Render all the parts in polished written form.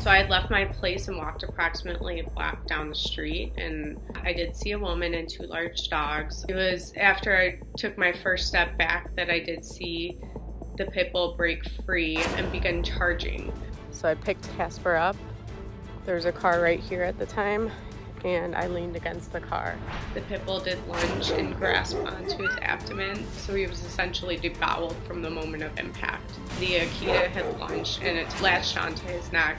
So I had left my place and walked approximately a block down the street, and I did see a woman and two large dogs. It was after I took my first step back that I did see the pit bull break free and begin charging. So I picked Casper up. There was a car right here at the time, and I leaned against the car. The pit bull did lunge and grasp onto his abdomen, so he was essentially deboweled from the moment of impact. The Akita had lunged and it latched onto his neck.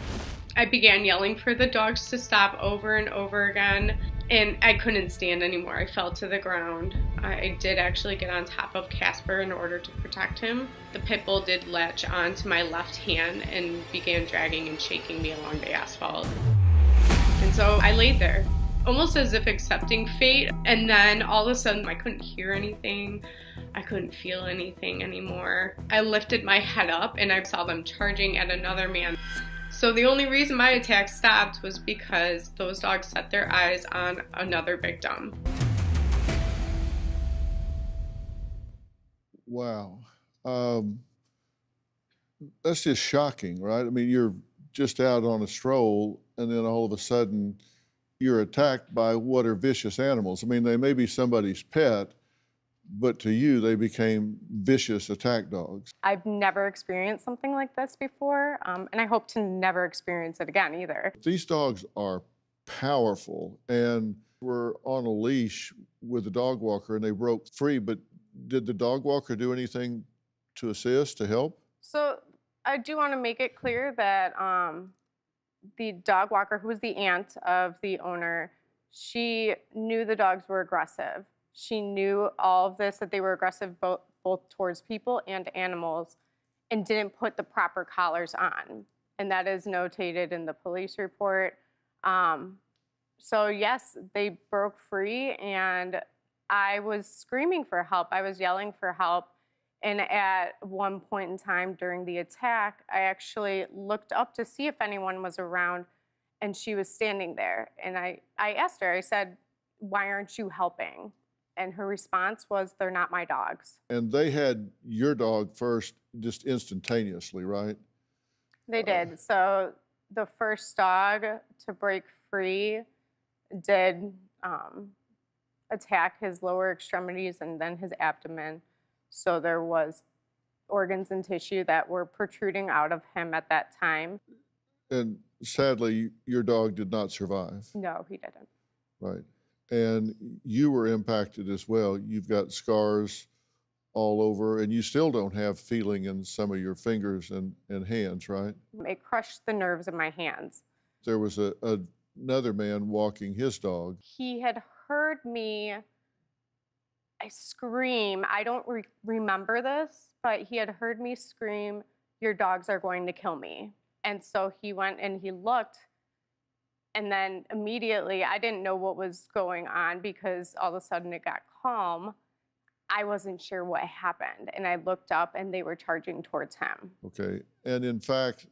I began yelling for the dogs to stop over and over again, and I couldn't stand anymore. I fell to the ground. I did actually get on top of Casper in order to protect him. The pit bull did latch onto my left hand and began dragging and shaking me along the asphalt. And so I laid there, almost as if accepting fate, and then all of a sudden I couldn't hear anything. I couldn't feel anything anymore. I lifted my head up and I saw them charging at another man. So the only reason my attack stopped was because those dogs set their eyes on another victim. Wow. That's just shocking, right? I mean, you're just out on a stroll, and then all of a sudden you're attacked by what are vicious animals. I mean, they may be somebody's pet, but to you, they became vicious attack dogs. I've never experienced something like this before, and I hope to never experience it again either. These dogs are powerful, and were on a leash with a dog walker, and they broke free, but did the dog walker do anything to assist, to help? So I do want to make it clear that the dog walker, who was the aunt of the owner, she knew the dogs were aggressive. She knew all of this, that they were aggressive both towards people and animals, and didn't put the proper collars on. And that is notated in the police report. So yes, they broke free, and I was screaming for help. I was yelling for help. And at one point in time during the attack, I actually looked up to see if anyone was around, and she was standing there. And I asked her, I said, "Why aren't you helping?" And her response was, "They're not my dogs." And they had your dog first just instantaneously, right? They did. So the first dog to break free did attack his lower extremities and then his abdomen. So there was organs and tissue that were protruding out of him at that time. And sadly, your dog did not survive. No, he didn't. Right. And you were impacted as well. You've got scars all over, and you still don't have feeling in some of your fingers and hands, right? It crushed the nerves in my hands. There was another man walking his dog. He had heard me scream. I don't remember this, but he had heard me scream, "Your dogs are going to kill me." And so he went and he looked, and then immediately, I didn't know what was going on because all of a sudden it got calm. I wasn't sure what happened, and I looked up and they were charging towards him. Okay. And in fact,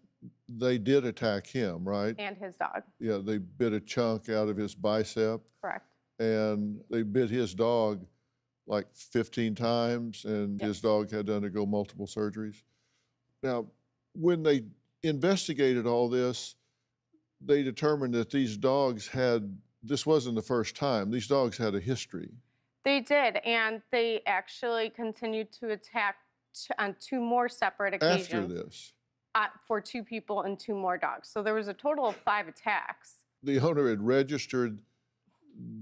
they did attack him, right? And his dog. Yeah, they bit a chunk out of his bicep. Correct. And they bit his dog like 15 times, and Yes. his dog had to undergo multiple surgeries. Now, when they investigated all this, they determined that these dogs this wasn't the first time. These dogs had a history. They did, and they actually continued to attack on two more separate occasions. After this, For two people and two more dogs. So there was a total of 5 attacks. the owner had registered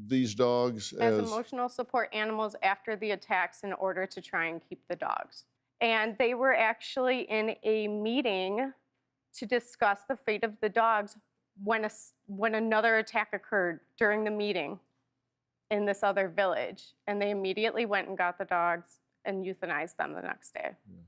these dogs As emotional support animals after the attacks in order to try and keep the dogs. And they were actually in a meeting to discuss the fate of the dogs when another attack occurred during the meeting in this other village. And they immediately went and got the dogs and euthanized them the next day. Yeah.